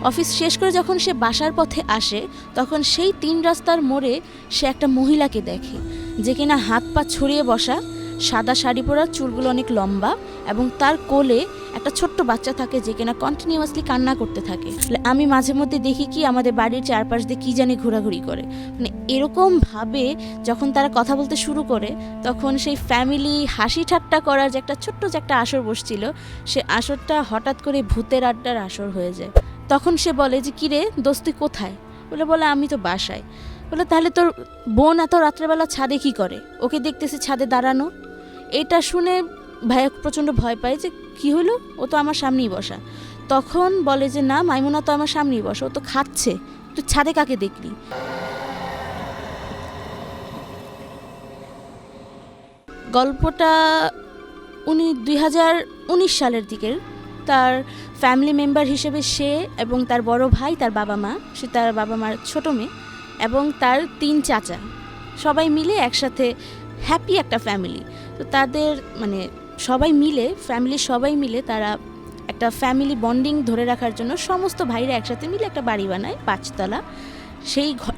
Office শেষ করে যখন সে বাসার পথে আসে তখন সেই ৩ রাস্তার মোড়ে সে একটা মহিলাকে দেখে, যে কিনা হাত পা ছড়িয়ে বসা, সাদা শাড়ি পরা, চুলগুলো অনেক লম্বা এবং তার কোলে একটা ছোট্ট বাচ্চা থাকে যে কিনা কন্টিনিউয়াসলি কান্না করতে থাকে। আমি মাঝে মধ্যে দেখি কি আমাদের বাড়ির চারপাশ দিয়ে কী জানি ঘোরাঘুরি করে, মানে এরকমভাবে যখন তারা কথা বলতে শুরু করে তখন সেই ফ্যামিলি হাসি ঠাট্টা করার যে একটা ছোট্ট যে একটা আসর বসছিল, সে আসরটা হঠাৎ করে ভূতের আড্ডার আসর হয়ে যায়। তখন সে বলে যে কিরে দোস্ত তুই কোথায়? বলে আমি তো বাসায়। বলে তাহলে তোর বোন এত রাত্রেবেলা ছাদে কি করে? ওকে দেখতেছি ছাদে দাঁড়ানো। এটা শুনে ভাইয়া প্রচণ্ড ভয় পায় যে কি হলো, ও তো আমার সামনেই বসা। তখন বলে যে না, মাইমুনা তো আমার সামনেই বসা, ও তো খাচ্ছে, তুই ছাদে কাকে দেখলি? গল্পটা উনি 2019 সালের দিকের। তার ফ্যামিলি মেম্বার হিসেবে সে এবং তার বড় ভাই, তার বাবা মা, সে তার বাবা মার ছোটো মেয়ে এবং তার 3 চাচা সবাই মিলে একসাথে হ্যাপি একটা ফ্যামিলি। তো তাদের মানে ফ্যামিলির সবাই মিলে তারা একটা ফ্যামিলি বন্ডিং ধরে রাখার জন্য সমস্ত ভাইরা একসাথে মিলে একটা বাড়ি বানায় 5 তলা।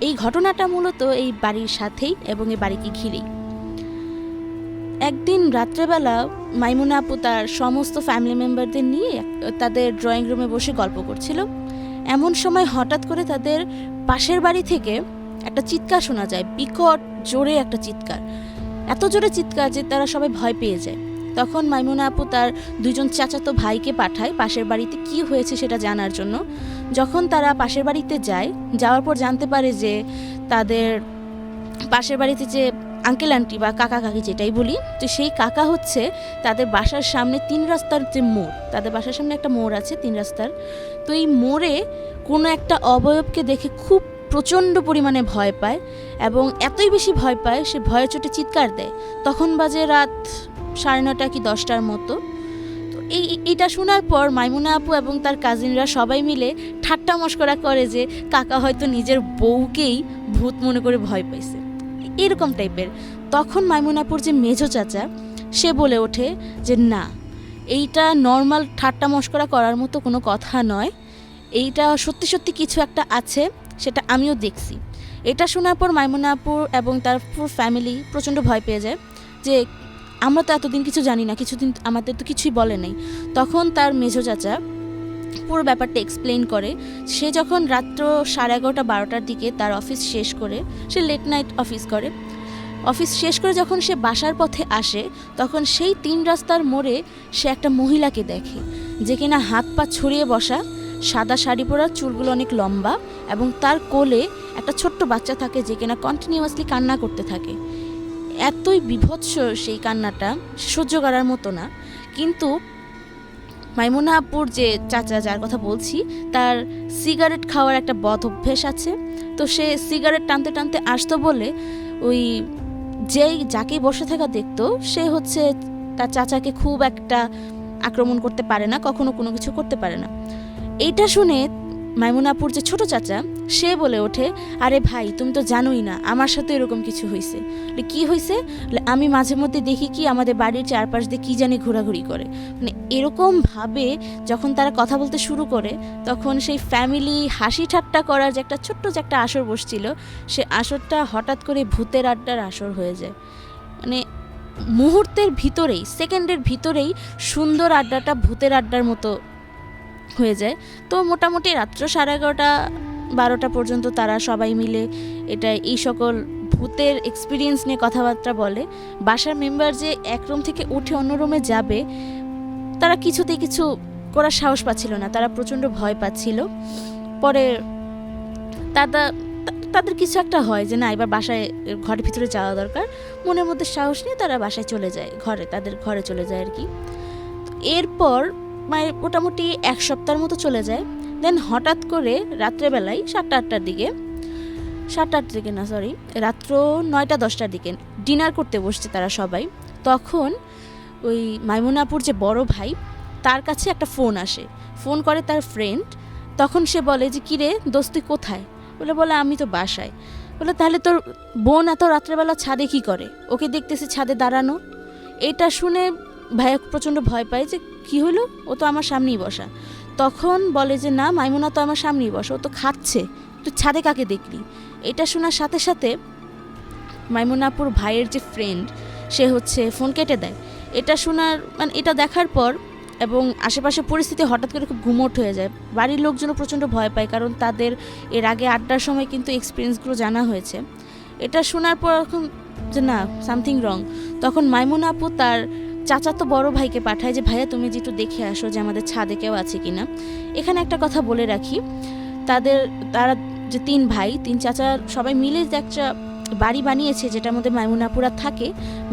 এই ঘটনাটা মূলত এই বাড়ির সাথেই এবং এই বাড়িকে ঘিরেই। একদিন রাত্রেবেলা মাইমুনা আপু তার সমস্ত ফ্যামিলি মেম্বারদের নিয়ে তাদের ড্রয়িং রুমে বসে গল্প করছিল। এমন সময় হঠাৎ করে তাদের পাশের বাড়ি থেকে একটা চিৎকার শোনা যায়, বিকট জোরে একটা চিৎকার, এত জোরে চিৎকার যে তারা সবাই ভয় পেয়ে যায়। তখন মাইমুনা আপু তার 2জন চাচাতো ভাইকে পাঠায় পাশের বাড়িতে কি হয়েছে সেটা জানার জন্য। যখন তারা পাশের বাড়িতে যাওয়ার পর জানতে পারে যে তাদের পাশের বাড়িতে যে আঙ্কেল আন্টি বা কাকা কাকি যেটাই বলি, তো সেই কাকা হচ্ছে তাদের বাসার সামনে 3 রাস্তার যে মোড়, তাদের বাসার সামনে একটা মোড় আছে 3 রাস্তার। তো এই মোড়ে কোনো একটা অবয়বকে দেখে খুব প্রচণ্ড পরিমাণে ভয় পায় এবং এতই বেশি ভয় পায় সে ভয়ের চোটে চিৎকার দেয়। তখন বাজে রাত 9:30 কি 10টার মতো। তো এইটা শোনার পর মাইমুনা আপু এবং তার কাজিনরা সবাই মিলে ঠাট্টা মশকরা করে যে কাকা হয়তো নিজের বউকেই ভূত মনে করে ভয় পাইছে, এরকম টাইপের। তখন মাইমুনাপুর যে মেজো চাচা সে বলে ওঠে যে না, এইটা নর্মাল ঠাট্টা মশকরা করার মতো কোনো কথা নয়, এইটা সত্যি সত্যি কিছু একটা আছে, সেটা আমিও দেখছি। এটা শোনার পর মাইমুনাপুর এবং তার পুরো ফ্যামিলি প্রচণ্ড ভয় পেয়ে যায় যে আমরা তো এতদিন কিছু জানি না, কিছুদিন আমাদের তো কিছুই বলে নাই। তখন তার মেজো চাচা পুরো ব্যাপারটা এক্সপ্লেইন করে। সে যখন রাত্র 11:30-12টার দিকে তার অফিস শেষ করে, সে লেট নাইট অফিস শেষ করে যখন সে বাসার পথে আসে তখন সেই 3 রাস্তার মোড়ে সে একটা মহিলাকে দেখে, যে কিনা হাত পা ছড়িয়ে বসা, সাদা শাড়ি পরা, চুলগুলো অনেক লম্বা এবং তার কোলে একটা ছোট্ট বাচ্চা থাকে যে কিনা কন্টিনিউয়াসলি কান্না করতে থাকে। এতই বিভৎস সেই কান্নাটা, সহ্য করার মতো না। কিন্তু মাইমুনা আপুর যে চাচা যার কথা বলছি, তার সিগারেট খাওয়ার একটা বদ অভ্যেস আছে। তো সে সিগারেট টানতে টানতে আসতো বলে ওই যাকে বসে থাকা দেখতো সে হচ্ছে তার চাচাকে খুব একটা আক্রমণ করতে পারে না, কখনো কোনো কিছু করতে পারে না। এইটা শুনে মাইমুনাপুর যে ছোট চাচা সে বলে ওঠে, আরে ভাই তুমি তো জানোই না আমার সাথে এরকম কিছু হয়েছে। কি হয়েছে? আমি মাঝে মধ্যে দেখি কি আমাদের বাড়ির চারপাশ দিয়ে কী জানি ঘোরাঘুরি করে, মানে এরকমভাবে যখন তারা কথা বলতে শুরু করে তখন সেই ফ্যামিলি হাসি ঠাট্টা করার যে একটা ছোট্ট যে একটা আসর বসছিল, সে আসরটা হঠাৎ করে ভূতের আড্ডার আসর হয়ে যায়। মানে মুহূর্তের ভিতরেই, সেকেন্ডের ভিতরেই সুন্দর আড্ডাটা ভূতের আড্ডার মতো হয়ে যায়। তো মোটামুটি রাত্র 11:30-12টা পর্যন্ত তারা সবাই মিলে এই সকল ভূতের এক্সপিরিয়েন্স নিয়ে কথাবার্তা বলে। বাসার মেম্বার যে এক রুম থেকে উঠে অন্য রুমে যাবে তারা কিছুতেই কিছু করার সাহস পাচ্ছিল না, তারা প্রচণ্ড ভয় পাচ্ছিল। পরে তাদের কিছু একটা হয় যে না, এবার বাসায় ঘরের ভিতরে যাওয়া দরকার। মনের মধ্যে সাহস নিয়ে তারা বাসায় চলে যায়, তাদের ঘরে চলে যায় আর কি। এরপর মোটামুটি 1 সপ্তাহের মতো চলে যায়। দেন হঠাৎ করে রাত্রেবেলায় 7টা-8টার দিকে, রাত্র 9টা-10টার দিকে ডিনার করতে বসছে তারা সবাই। তখন ওই মাইমুনাপুর যে বড় ভাই তার কাছে একটা ফোন করে তার ফ্রেন্ড। তখন সে বলে যে কিরে দোস্ত তুই কোথায়? বলে আমি তো বাসায়। বলে তাহলে তোর বোন এত রাত্রেবেলা ছাদে কি করে? ওকে দেখতেছি ছাদে দাঁড়ানো। এটা শুনে ভাইয়া প্রচণ্ড ভয় পায় যে কি হলো, ও তো আমার সামনেই বসা। তখন বলে যে না, মাইমুনা তো আমার সামনেই বসে, ও তো খাচ্ছে, তুই ছাদে কাকে দেখলি? এটা শোনার সাথে সাথে মাইমুনা আপুর ভাইয়ের যে ফ্রেন্ড, সে হচ্ছে ফোন কেটে দেয়। এটা শোনার মানে এটা দেখার পর এবং আশেপাশে পরিস্থিতি হঠাৎ করে খুব গুমোট হয়ে যায়। বাড়ির লোকজনও প্রচণ্ড ভয় পায়, কারণ তাদের এর আগে আড্ডার সময় কিন্তু এক্সপিরিয়েন্সগুলো জানা হয়েছে। এটা শোনার পর এখন যে না, সামথিং রং, তখন মাইমুনা আপু তার চাচাতো বড় ভাইকে পাঠায় যে ভাইয়া তুমি যে একটু দেখে আসো যে আমাদের ছাদে কেউ আছে কিনা। এখানে একটা কথা বলে রাখি, তারা যে 3 ভাই 3 চাচা সবাই মিলে যে একটা বাড়ি বানিয়েছে, যেটার মধ্যে মাইমুনাপুরা থাকে।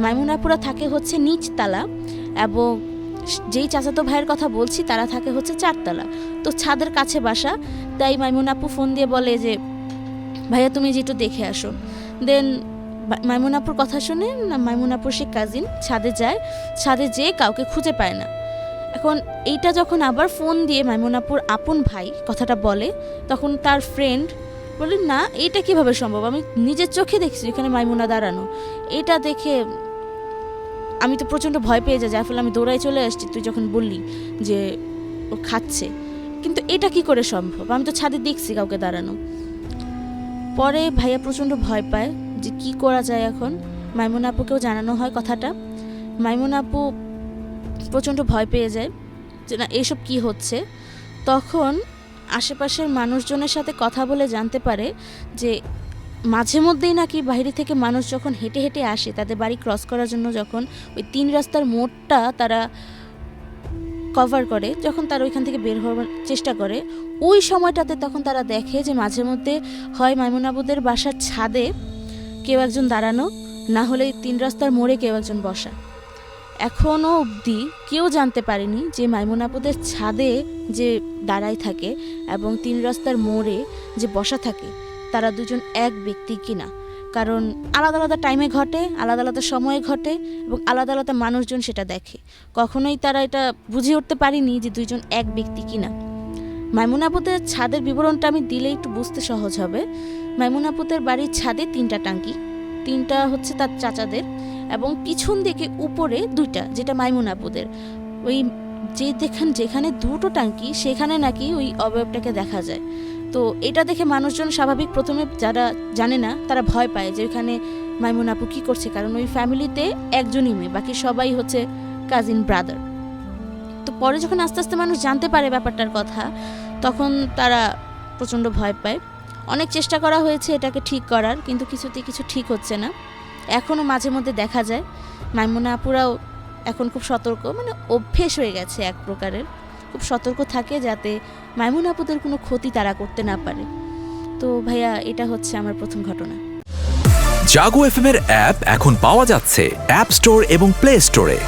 মাইমুনাপুরা থাকে হচ্ছে নিচতলা, এবং যেই চাচাতো ভাইয়ের কথা বলছি তারা থাকে হচ্ছে 4 তলা। তো ছাদের কাছে বাসা, তাই মাইমুনাপু ফোন দিয়ে বলে যে ভাইয়া তুমি যে একটু দেখে আসো। দেন মাইমুনাপুর কথা শুনে মাইমুনাপুর সে কাজিন ছাদে যায়, ছাদে যেয়ে কাউকে খুঁজে পায় না। এখন এইটা যখন আবার ফোন দিয়ে মাইমুনাপুর আপন ভাই কথাটা বলে, তখন তার ফ্রেন্ড বলে না, এইটা কিভাবে সম্ভব, আমি নিজের চোখে দেখছি এখানে মাইমুনা দাঁড়ানো। এটা দেখে আমি তো প্রচণ্ড ভয় পেয়ে যাই, যার ফলে আমি দৌড়াই চলে আসছি তুই যখন বললি যে ও খাচ্ছে, কিন্তু এটা কি করে সম্ভব, আমি তো ছাদে দেখছি কাউকে দাঁড়ানো। পরে ভাইয়া প্রচণ্ড ভয় পায় যে কি করা যায়। এখন মাইমুনা আপুকেও জানানো হয় কথাটা। মাইমুনা আপু প্রচণ্ড ভয় পেয়ে যায় যে না এসব কি হচ্ছে। তখন আশেপাশের মানুষজনের সাথে কথা বলে জানতে পারে যে মাঝে মধ্যেই নাকি বাইরে থেকে মানুষ যখন হেঁটে হেঁটে আসে তাদের বাড়ি ক্রস করার জন্য, যখন ওই 3 রাস্তার মোড়টা তারা কভার করে, যখন তারা ওইখান থেকে বের হওয়ার চেষ্টা করে, ওই সময়টাতে তখন তারা দেখে যে মাঝে মধ্যে হয় মাইমুনা আপুদের বাসার ছাদে কেউ একজন দাঁড়ানো, না হলে 3 রাস্তার মোড়ে কেউ একজন বসা। এখনও অবধি কেউ জানতে পারেনি যে মাইমুনা আপুদের ছাদে যে দাঁড়ায় থাকে এবং 3 রাস্তার মোড়ে যে বসা থাকে তারা দুজন এক ব্যক্তি কিনা। কারণ আলাদা আলাদা টাইমে ঘটে, আলাদা আলাদা সময়ে ঘটে, এবং আলাদা আলাদা মানুষজন সেটা দেখে। কখনোই তারা এটা বুঝে উঠতে পারেনি যে দুইজন এক ব্যক্তি কিনা। মাইমুনা আপুদের ছাদের বিবরণটা আমি দিলে একটু বুঝতে সহজ হবে। মাইমুনা আপুদের বাড়ির ছাদে 3টা টাঙ্কি, 3টা হচ্ছে তার চাচাদের, এবং পিছন দিকে উপরে 2টা যেটা মাইমুনা আপুদের। ওই যেখানে 2টো টাঙ্কি সেখানে নাকি ওই অবয়বটাকে দেখা যায়। তো এটা দেখে মানুষজন স্বাভাবিক প্রথমে যারা জানে না তারা ভয় পায় যে ওইখানে মাইমুনা আপু কী করছে, কারণ ওই ফ্যামিলিতে একজনই মেয়ে, বাকি সবাই হচ্ছে কাজিন ব্রাদার। তো পরে যখন আস্তে আস্তে মানুষ জানতে পারে ব্যাপারটার কথা, তখন তারা প্রচণ্ড ভয় পায়। অনেক চেষ্টা করা হয়েছে এটাকে ঠিক করার, কিন্তু কিছুতেই কিছু ঠিক হচ্ছে না। এখনও মাঝে মধ্যে দেখা যায়। মাইমুনা আপুরাও এখন খুব সতর্ক, মানে অভ্যেস হয়ে গেছে এক প্রকারের, খুব সতর্ক থাকে যাতে মাইমুনা আপুদের কোনো ক্ষতি তারা করতে না পারে। তো ভাইয়া এটা হচ্ছে আমার প্রথম ঘটনা। জাগো এফএম এর অ্যাপ এখন পাওয়া যাচ্ছে অ্যাপ স্টোর এবং প্লে স্টোরে।